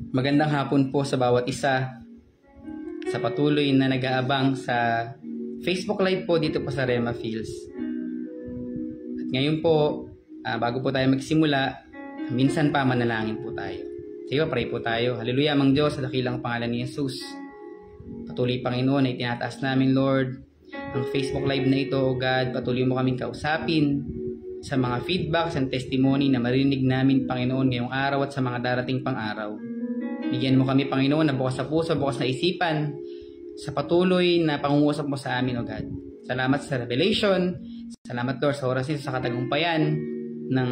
Magandang hapon po sa bawat isa sa patuloy na nag-aabang sa Facebook Live po dito po sa Rema Fields. At ngayon po, bago po tayo magsimula, minsan pa manalangin po tayo. Sige, pray po tayo. Hallelujah, Mang Diyos, sa dakilang pangalan ni Jesus. Patuloy, Panginoon, ay tinataas namin, Lord, ang Facebook Live na ito, O God. Patuloy mo kaming kausapin sa mga feedbacks and testimony na marinig namin, Panginoon, ngayong araw at sa mga darating pang araw. Bigyan mo kami, Panginoon, na bukas sa puso, bukas na isipan, sa patuloy na pangungusap mo sa amin, O God. Salamat sa revelation. Salamat, Lord, sa oras ito, sa katagumpayan ng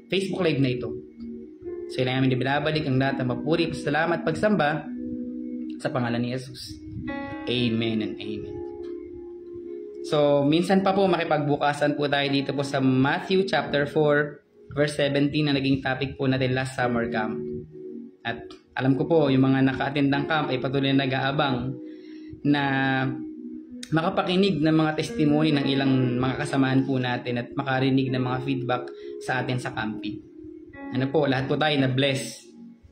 Facebook Live na ito. So, ilang namin binabalik ang lahat ng mapuri, salamat, pagsamba sa pangalan ni Jesus. Amen and amen. So, minsan pa po makipagbukasan po tayo dito po sa Matthew chapter 4, verse 17 na naging topic po natin last summer camp. At alam ko po, yung mga naka-attend ng camp ay patuloy na nag-aabang na makapakinig ng mga testimony ng ilang mga kasamahan po natin at makarinig ng mga feedback sa atin sa camping. Ano po, lahat po tayo na-bless.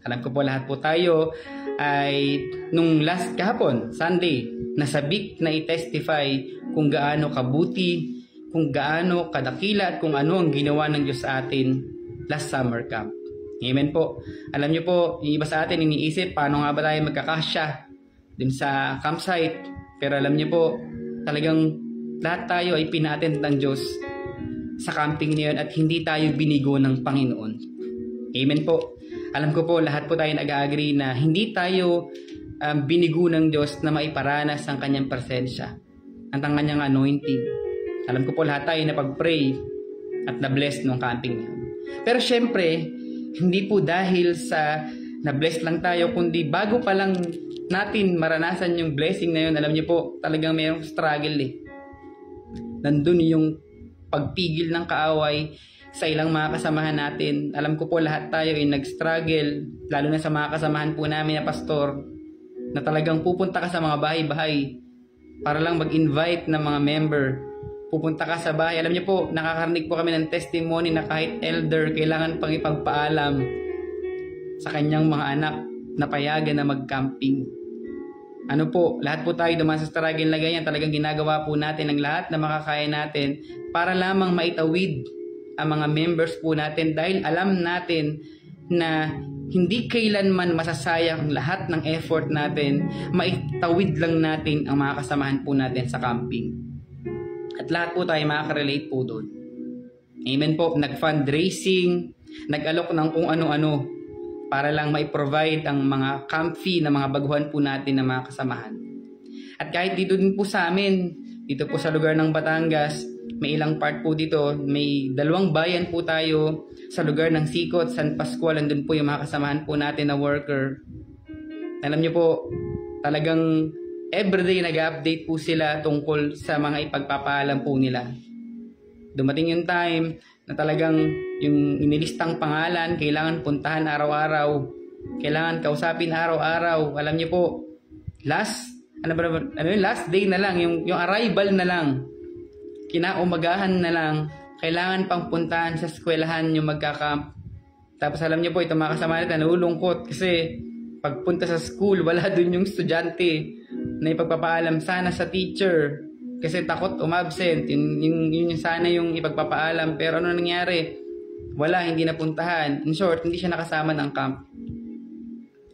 Alam ko po, lahat po tayo ay nung last kahapon, Sunday, nasabik na i-testify kung gaano kabuti, kung gaano kadakila at kung ano ang ginawa ng Diyos sa atin last summer camp. Amen po. Alam niyo po, yung iba sa atin iniisip, paano nga ba tayo magkakasya din sa campsite? Pero alam niyo po, talagang lahat tayo ay pina-attend ng Diyos sa camping na yun at hindi tayo binigo ng Panginoon. Amen po. Alam ko po, lahat po tayo nag-agree na hindi tayo binigo ng Diyos na maiparanas ang kanyang presensya at ang kanyang anointing. Alam ko po, lahat tayo napag-pray at na-bless nung camping na yun. Pero syempre, hindi po dahil sa na-bless lang tayo, kundi bago pa lang natin maranasan yung blessing na yun, alam niyo po, talagang mayroong struggle eh. Nandun yung pagpigil ng kaaway sa ilang mga kasamahan natin. Alam ko po, lahat tayo ay nag-struggle, lalo na sa mga kasamahan po namin na pastor, na talagang pupunta ka sa mga bahay-bahay para lang mag-invite ng mga member. Pupunta ka sa bahay. Alam niyo po, nakakarinig po kami ng testimony na kahit elder, kailangan pang ipagpaalam sa kanyang mga anak na payagan na mag-camping. Ano po, lahat po tayo dumaan sa struggle na ganyan. Talagang ginagawa po natin ang lahat na makakaya natin para lamang maitawid ang mga members po natin dahil alam natin na hindi kailanman masasayang lahat ng effort natin, maitawid lang natin ang mga kasamahan po natin sa camping. At lahat po tayo makaka-relate po doon. Amen po. Nag-fundraising, nag-alok ng kung ano-ano para lang mai-provide ang mga camp fee na mga baguhan po natin ng mga kasamahan. At kahit dito din po sa amin, dito po sa lugar ng Batangas, may ilang part po dito, may 2 bayan po tayo sa lugar ng Sikot, San Pascual, andun po yung mga kasamahan po natin na worker. Alam niyo po, talagang everyday nag-update po sila tungkol sa mga ipagpapaalam po nila. Dumating yung time na talagang yung inilistang pangalan, kailangan puntahan araw-araw, kailangan kausapin araw-araw. Alam niyo po, last day na lang, yung arrival na lang, kinaumagahan na lang, kailangan pang puntahan sa eskwelahan yung magkakamp. Tapos alam niyo po, itong mga kasama natin, nalulungkot kasi pagpunta sa school, wala dun yung estudyante na ipagpapaalam sana sa teacher kasi takot umabsent. Yun sana yung ipagpapaalam. Pero ano nangyari? Wala, hindi napuntahan. In short, hindi siya nakasama ng camp.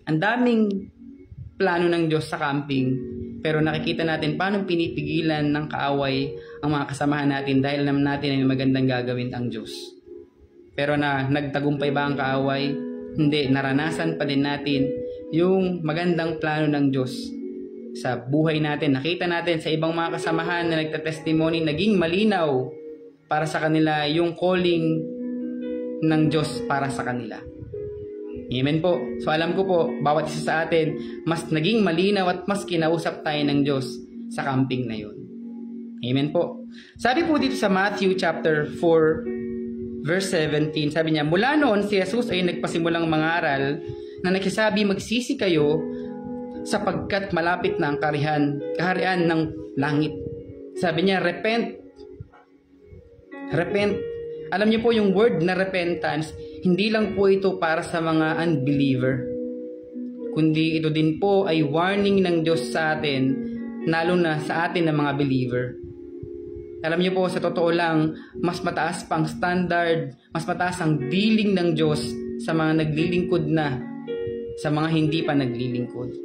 Ang daming plano ng Diyos sa camping, pero nakikita natin paano pinipigilan ng kaaway ang mga kasamahan natin dahil naman natin ay magandang gagawin ang Diyos. Pero nagtagumpay ba ang kaaway? Hindi. Naranasan pa din natin yung magandang plano ng Diyos sa buhay natin. Nakita natin sa ibang mga kasamahan na nagtatestimony, naging malinaw para sa kanila yung calling ng Diyos para sa kanila. Amen po. So alam ko po, bawat isa sa atin, mas naging malinaw at mas kinausap tayo ng Diyos sa camping na yun. Amen po. Sabi po dito sa Matthew chapter 4 verse 17, sabi niya, mula noon si Jesus ay nagpasimulang mangaral na nagsasabi, magsisi kayo sapagkat malapit na ang kaharian ng langit. Sabi niya, repent. Repent. Alam niyo po yung word na repentance, hindi lang po ito para sa mga unbeliever. kundi ito din po ay warning ng Diyos sa atin, lalo na sa atin na mga believer. Alam niyo po, sa totoo lang, mas mataas pang standard, mas mataas ang dealing ng Diyos sa mga naglilingkod na, sa mga hindi pa naglilingkod.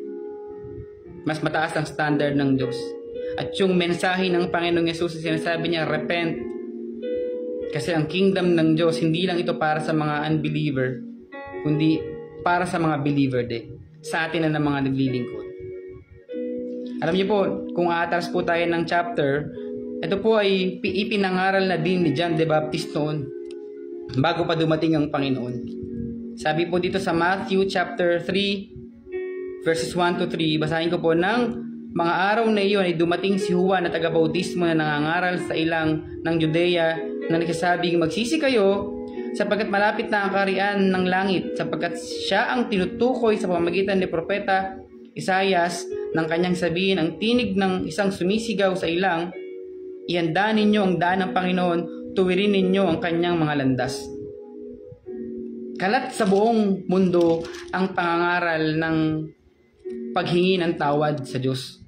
Mas mataas ang standard ng Diyos. At yung mensahe ng Panginoong Yesus, sinasabi niya, repent. Kasi ang kingdom ng Diyos, hindi lang ito para sa mga unbeliever, kundi para sa mga believer din. Sa atin na ng mga naglilingkod. Alam niyo po, kung aatras po tayo ng chapter, ito po ay ipinangaral na din ni John the Baptist noon, bago pa dumating ang Panginoon. Sabi po dito sa Matthew chapter 3, verses 1 to 3, basahin ko po, ng mga araw na iyon ay dumating si Juan na taga-bautismo na nangangaral sa ilang ng Judea na nagsasabing, magsisi kayo sapagkat malapit na ang kaharian ng langit, sapagkat siya ang tinutukoy sa pamamagitan ni Propeta Isaias ng kanyang sabihin, ang tinig ng isang sumisigaw sa ilang, ihanda ninyo ang daan ng Panginoon, tuwirin ninyo ang kanyang mga landas. Kalat sa buong mundo ang pangangaral ng paghingi ng tawad sa Diyos.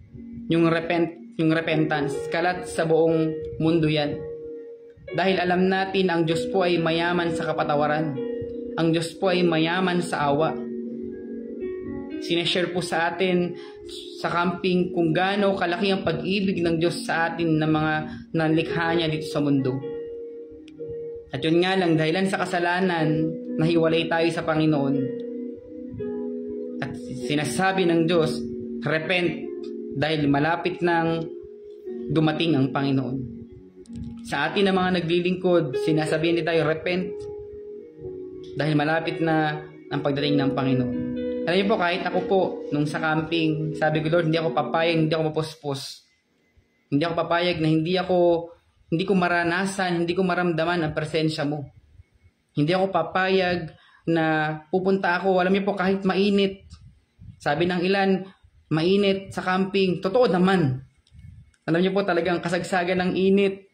Yung repentance, kalat sa buong mundo yan. Dahil alam natin ang Diyos po ay mayaman sa kapatawaran. Ang Diyos po ay mayaman sa awa. Sineshare po sa atin sa camping kung gaano kalaki ang pag-ibig ng Diyos sa atin ng mga nalikha niya dito sa mundo. At yun nga lang, dahilan sa kasalanan, nahiwalay tayo sa Panginoon. At sinasabi ng Diyos, repent, dahil malapit nang dumating ang Panginoon. Sa atin na mga naglilingkod, sinasabihin din tayo, repent, dahil malapit na ang pagdating ng Panginoon. Alam niyo po, kahit ako po, nung sa camping, sabi ko, Lord, hindi ako papayag, hindi ako mapuspos. Hindi ako papayag na hindi ko maranasan, hindi ko maramdaman ang presensya mo. Hindi ako papayag na pupunta ako, alam niyo po, kahit mainit. Sabi ng ilan, mainit sa camping. Totoo naman. Alam niyo po, talagang kasagsagan ng init.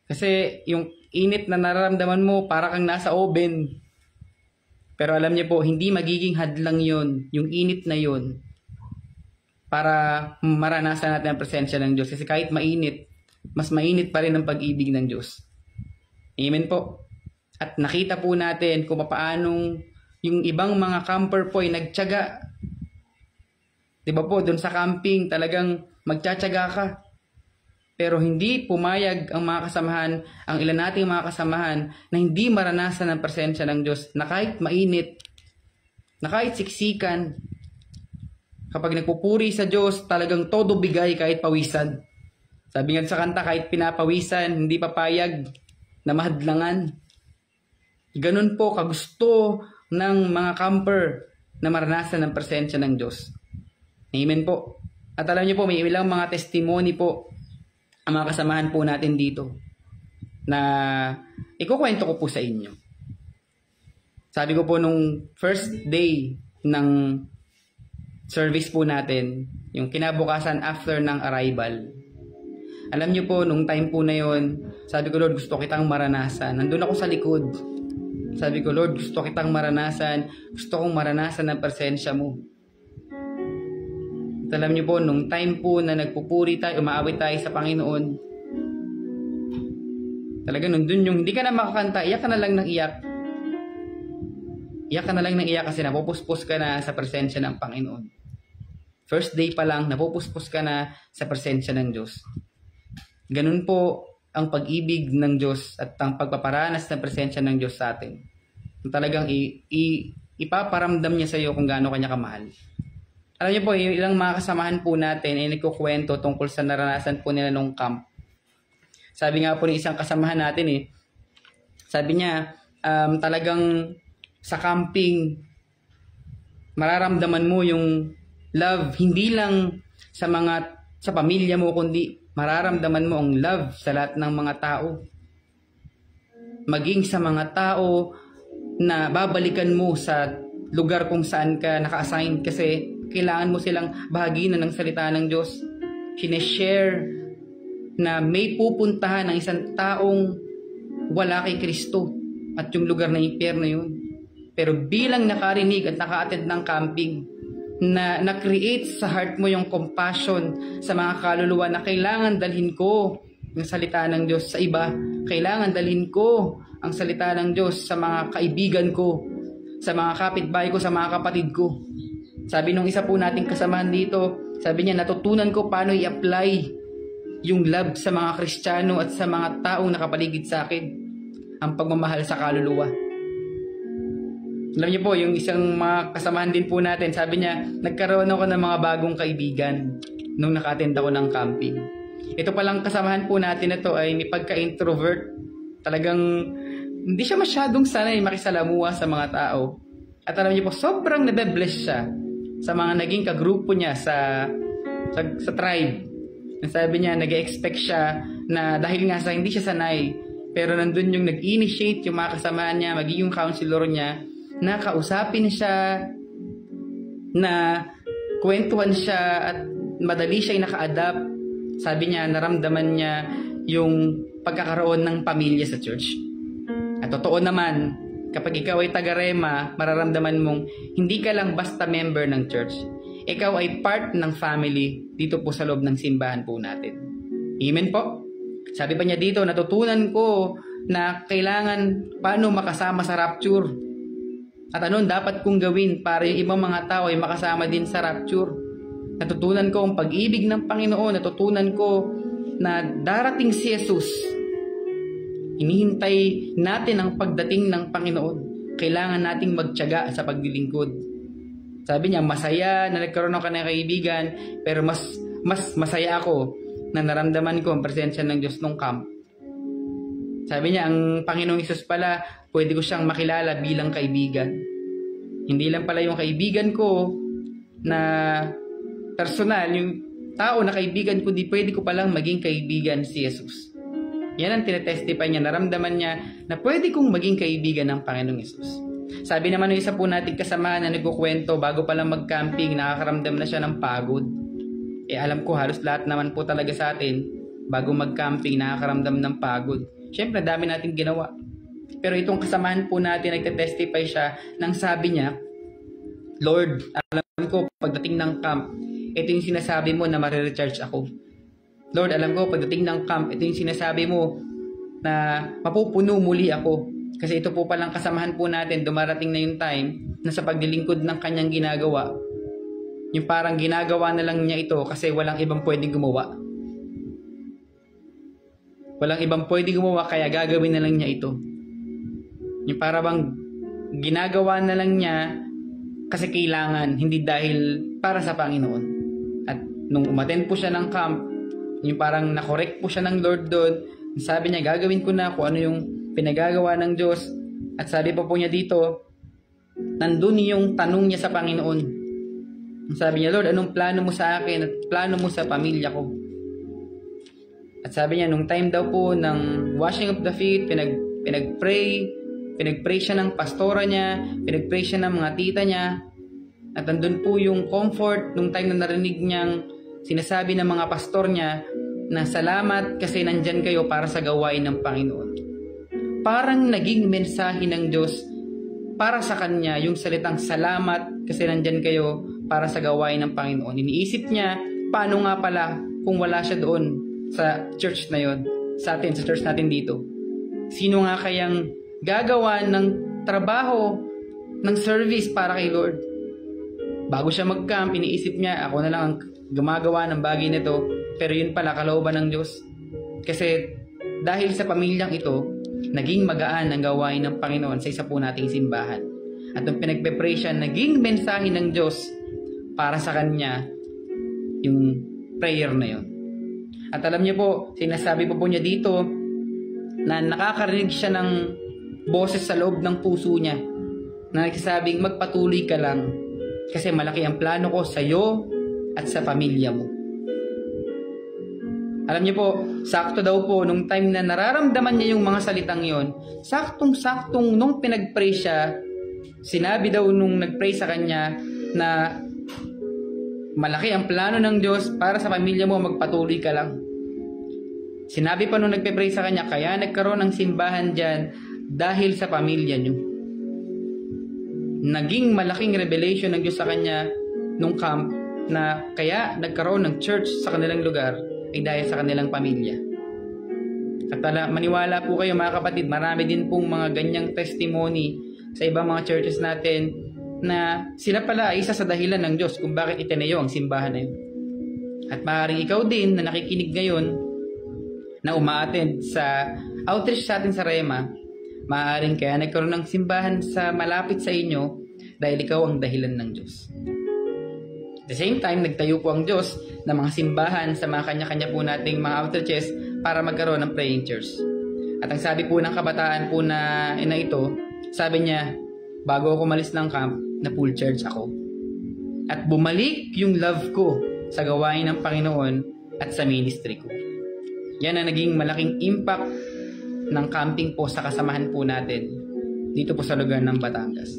Kasi yung init na nararamdaman mo, para kang nasa oven. Pero alam niyo po, hindi magiging hadlang yon, yung init na yon, para maranasan natin ang presensya ng Diyos. Kasi kahit mainit, mas mainit pa rin ang pag-ibig ng Diyos. Amen po. At nakita po natin kung paanong yung ibang mga camper po ay nagtiyaga. Diba po, dun sa camping, talagang magtsatsaga ka. Pero hindi pumayag ang mga kasamahan, ang ilan nating mga kasamahan, na hindi maranasan ang presensya ng Diyos, na kahit mainit, na kahit siksikan, kapag nagpupuri sa Diyos, talagang todo bigay kahit pawisan. Sabi nga sa kanta, kahit pinapawisan, hindi papayag na mahadlangan. Ganun po kagusto ng mga camper na maranasan ang presensya ng Diyos. Amen po. At alam niyo po, may ilang mga testimony po ang mga kasamahan po natin dito na ikukwento ko po sa inyo. Sabi ko po nung first day ng service po natin, yung kinabukasan after ng arrival. Alam niyo po, nung time po na yon, sabi ko, Lord, gusto kitang maranasan. Nandun ako sa likod. Sabi ko, Lord, gusto kitang maranasan. Gusto kong maranasan ang presensya mo. At alam niyo po, nung time po na nagpupuri tayo, umaawit tayo sa Panginoon, talaga nandun yung hindi ka na makakanta, iyak ka na lang ng iyak. Iyak ka na lang ng iyak kasi napupuspos ka na sa presensya ng Panginoon. First day pa lang, napupuspos ka na sa presensya ng Diyos. Ganun po ang pag-ibig ng Diyos at ang pagpaparanas ng presensya ng Diyos sa atin. Talagang ipaparamdam niya sa iyo kung gaano kanya kamahal. Alam niyo po, yung ilang mga kasamahan po natin ay nagkukwento tungkol sa naranasan po nila nung camp. Sabi nga po ng isang kasamahan natin sabi niya, talagang sa camping, mararamdaman mo yung love, hindi lang sa pamilya mo, kundi mararamdaman mo ang love sa lahat ng mga tao. Maging sa mga tao na babalikan mo sa lugar kung saan ka naka-assign kasi kailangan mo silang bahaginan ng salita ng Diyos. Sineshare na may pupuntahan ng isang taong wala kay Kristo at yung lugar na impyerno yun. Pero bilang nakarinig at naka-attend ng camping, na na-create sa heart mo yung compassion sa mga kaluluwa na kailangan dalhin ko yung salita ng Diyos sa iba. Kailangan dalhin ko ang salita ng Diyos sa mga kaibigan ko, sa mga kapitbahay ko, sa mga kapatid ko. Sabi nung isa po nating kasamahan dito, sabi niya, natutunan ko paano i-apply yung love sa mga Kristiyano at sa mga taong nakapaligid sa akin, ang pagmamahal sa kaluluwa. Alam niyo po, yung isang mga kasamahan din po natin, sabi niya, nagkaroon ako ng mga bagong kaibigan nung naka-attend ako ng camping. Ito palang kasamahan po natin na to ay ni pagka-introvert. Talagang hindi siya masyadong sanay makisalamuha sa mga tao. At alam niyo po, sobrang nabe-bless siya sa mga naging kagrupo niya sa tribe. Sabi niya, nag-expect siya na dahil nga sa hindi siya sanay, pero nandun yung nag-initiate yung mga kasamahan niya, maging yung counselor niya, na kausapin siya, na kwentuhan siya at madali siya naka-adapt. Sabi niya, naramdaman niya yung pagkakaroon ng pamilya sa church. At totoo naman, kapag ikaw ay taga-Rema, mararamdaman mong hindi ka lang basta member ng church. Ikaw ay part ng family dito po sa loob ng simbahan po natin. Amen po? Sabi pa niya dito, natutunan ko na kailangan paano makasama sa rapture. At anong dapat kong gawin para yung ibang mga tao ay makasama din sa rapture. Natutunan ko ang pag-ibig ng Panginoon. Natutunan ko na darating si Jesus. Hinihintay natin ang pagdating ng Panginoon. Kailangan nating magtiyaga sa paglilingkod. Sabi niya, masaya na nagkaroon ako ng kaibigan, pero mas masaya ako na naramdaman ko ang presensya ng Diyos nung camp. Sabi niya, ang Panginoong Hesus pala, pwede ko siyang makilala bilang kaibigan. Hindi lang pala yung kaibigan ko na personal, yung tao na kaibigan ko, di pwede ko palang maging kaibigan si Jesus. Yan ang tinetestify niya, naramdaman niya na pwede kong maging kaibigan ng Panginoong Hesus. Sabi naman ng isa po nating kasamahan na nagkukwento, bago palang mag-camping, nakakaramdam na siya ng pagod. Alam ko halos lahat naman po talaga sa atin, bago mag-camping, nakakaramdam ng pagod. Siyempre, dami natin ginawa. Pero itong kasamahan po natin, nagte-testify siya nang sabi niya, Lord, alam ko pagdating ng camp, ito yung sinasabi mo na marirecharge ako. Lord, alam ko pagdating ng camp, ito yung sinasabi mo na mapupuno muli ako. Kasi ito po palang kasamahan po natin, dumarating na yung time na sa paglilingkod ng kanyang ginagawa, yung parang ginagawa na lang niya ito kasi walang ibang pwedeng gumawa. Walang ibang pwedeng gumawa kaya gagawin na lang niya ito. Yung para bang ginagawa na lang niya kasi kailangan, hindi dahil para sa Panginoon. At nung umattend po siya ng camp, yung parang nakorek po siya ng Lord doon, sabi niya, gagawin ko na kung ano yung pinagagawa ng Diyos. At sabi pa po niya dito, nandun yung tanong niya sa Panginoon. Sabi niya, Lord, anong plano mo sa akin at plano mo sa pamilya ko? At sabi niya, nung time daw po ng washing of the feet, pinag-pray siya ng pastora niya, pinag-pray siya ng mga tita niya, at andun po yung comfort nung time na narinig niyang sinasabi ng mga pastor niya na salamat kasi nandyan kayo para sa gawain ng Panginoon. Parang naging mensahe ng Diyos para sa kanya yung salitang salamat kasi nandyan kayo para sa gawain ng Panginoon. Iniisip niya, paano nga pala kung wala siya doon sa church na yon, sa atin, sa church natin dito? Sino nga kayang gagawa ng trabaho, ng service para kay Lord? Bago siya mag-camp, iniisip niya, ako na lang ang gumagawa ng bagay nito, pero yun pala, kalooban ng Diyos. Kasi dahil sa pamilyang ito, naging magaan ang gawain ng Panginoon sa isa po nating simbahan. At nung pinagpe-pray siya, naging mensahe ng Diyos para sa kanya yung prayer na yun. At alam niyo po, sinasabi po niya dito na nakakarinig siya ng boses sa loob ng puso niya na nagsasabing magpatuloy ka lang kasi malaki ang plano ko sa iyo at sa pamilya mo. Alam niyo po, sakto daw po nung time na nararamdaman niya yung mga salitang yon, saktong-saktong nung pinag-pray siya, sinabi daw nung nag-pray sa kanya na malaki ang plano ng Diyos para sa pamilya mo, magpatuloy ka lang. Sinabi pa nung nagpe-pray sa kanya, kaya nagkaroon ng simbahan dyan dahil sa pamilya niyo. Naging malaking revelation ng Diyos sa kanya nung camp na kaya nagkaroon ng church sa kanilang lugar ay dahil sa kanilang pamilya. At maniwala po kayo mga kapatid, marami din pong mga ganyang testimony sa ibang mga churches natin na sila pala ay isa sa dahilan ng Diyos kung bakit itinayo ang simbahan na yun. At maaaring ikaw din na nakikinig ngayon na uma-attend sa outreach sa atin sa Rema, maaaring kaya nagkaroon ng simbahan sa malapit sa inyo dahil ikaw ang dahilan ng Diyos. At the same time, nagtayo po ang Diyos ng mga simbahan sa mga kanya-kanya po nating mga outreaches para magkaroon ng praying church. At ang sabi po ng kabataan po na ito, sabi niya, bago ako umalis ng camp, na full church ako. At bumalik yung love ko sa gawain ng Panginoon at sa ministry ko. Yan ang naging malaking impact ng camping po sa kasamahan po natin dito po sa lugar ng Batangas.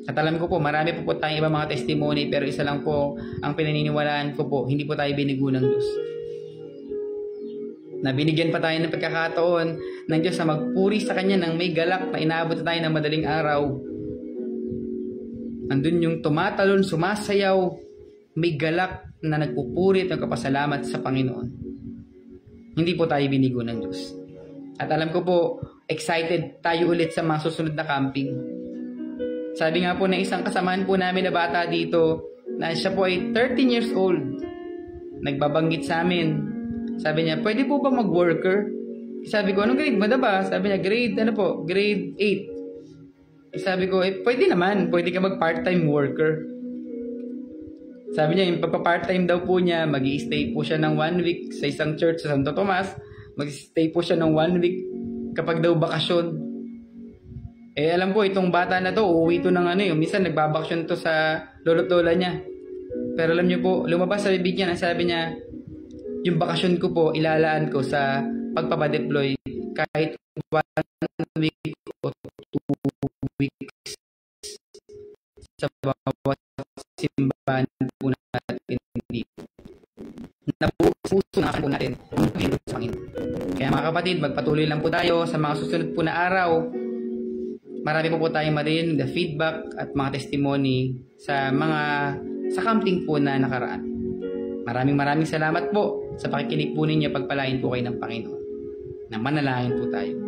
At alam ko po, marami po tayong iba mga testimony, pero isa lang po ang pinaniniwalaan ko po, hindi po tayo binigo ng Diyos. Na binigyan pa tayo ng pagkakataon ng Diyos na magpuri sa Kanya nang may galak na inaabot tayo ng madaling araw. Andun yung tumatalon, sumasayaw, may galak na nagpupuri at nagpapasalamat sa Panginoon. Hindi po tayo binigo ng Diyos. At alam ko po, excited tayo ulit sa mga susunod na camping. Sabi nga po na isang kasamahan po namin na bata dito, na siya po ay 13 years old. Nagbabanggit sa amin. Sabi niya, pwede po ba mag-worker? Sabi ko, anong grade mo na ba? Sabi niya, grade 8. Sabi ko, pwede naman. Pwede ka mag-part-time worker. Sabi niya, yung pagpa-part-time daw po niya, mag-i-stay po siya ng 1 week sa isang church sa Santo Tomas. Mag-stay po siya ng 1 week kapag daw bakasyon. Alam po, itong bata na to, uuwi to ng minsan nagbabakasyon to sa lolo't lola niya. Pero alam niyo po, lumabas sa bibig niya, sabi niya, yung bakasyon ko po, ilalaan ko sa pagpapadeploy kahit 1 week o 2 weeks sa bawat simbahan po natin dito. Napuso na po natin sa Panginoon. Kaya mga kapatid, magpatuloy lang po tayo sa mga susunod po na araw. Marami po tayong marinig na feedback at mga testimony sa camping po na nakaraan. Maraming salamat po sa pakikinig po ninyo. Pagpalain po kayo ng Panginoon. Na manalangin po tayo.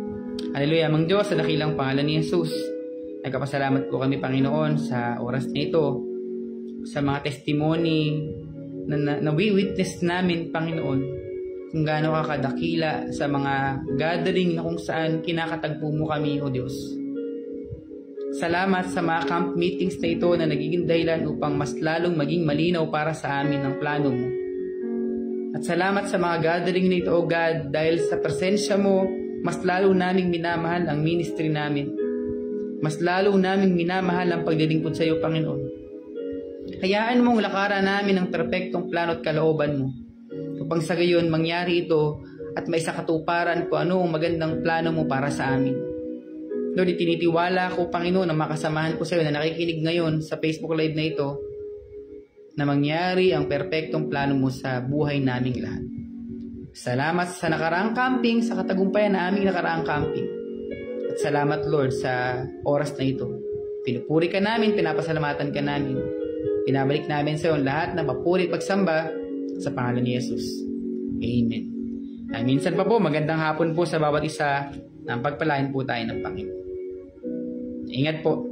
Hallelujah, Mang Diyos, sa dakilang pangalan ni Jesus. Nagpapasalamat po kami, Panginoon, sa oras na ito, sa mga testimony na witness namin, Panginoon, kung gaano ka kadakila sa mga gathering na kung saan kinakatagpo mo kami, O Diyos. Salamat sa mga camp meetings na ito na nagiging dahilan upang mas lalong maging malinaw para sa amin ang plano mo. At salamat sa mga gathering na ito, O God, dahil sa presensya mo, mas lalo naming minamahal ang ministry namin. Mas lalo naming minamahal ang paglilingkod sa iyo, Panginoon. Hayaan mong lakaran namin ang perpektong plano at kalooban mo. Upang sa gayon mangyari ito at may sakatuparan kung ano ang magandang plano mo para sa amin. Lord, itinitiwala ko, Panginoon, na makasamahan ko sa iyo na nakikinig ngayon sa Facebook Live na ito na mangyari ang perpektong plano mo sa buhay naming lahat. Salamat sa nakaraang camping, sa katagumpayan na aming nakaraang camping. At salamat, Lord, sa oras na ito. Pinupuri ka namin, pinapasalamatan ka namin. Pinabalik namin sa iyo lahat na papuri at pagsamba sa pangalan ni Jesus. Amen. Ay, minsan pa po, magandang hapon po sa bawat isa na pagpalain po tayo ng Panginoon. Ingat po.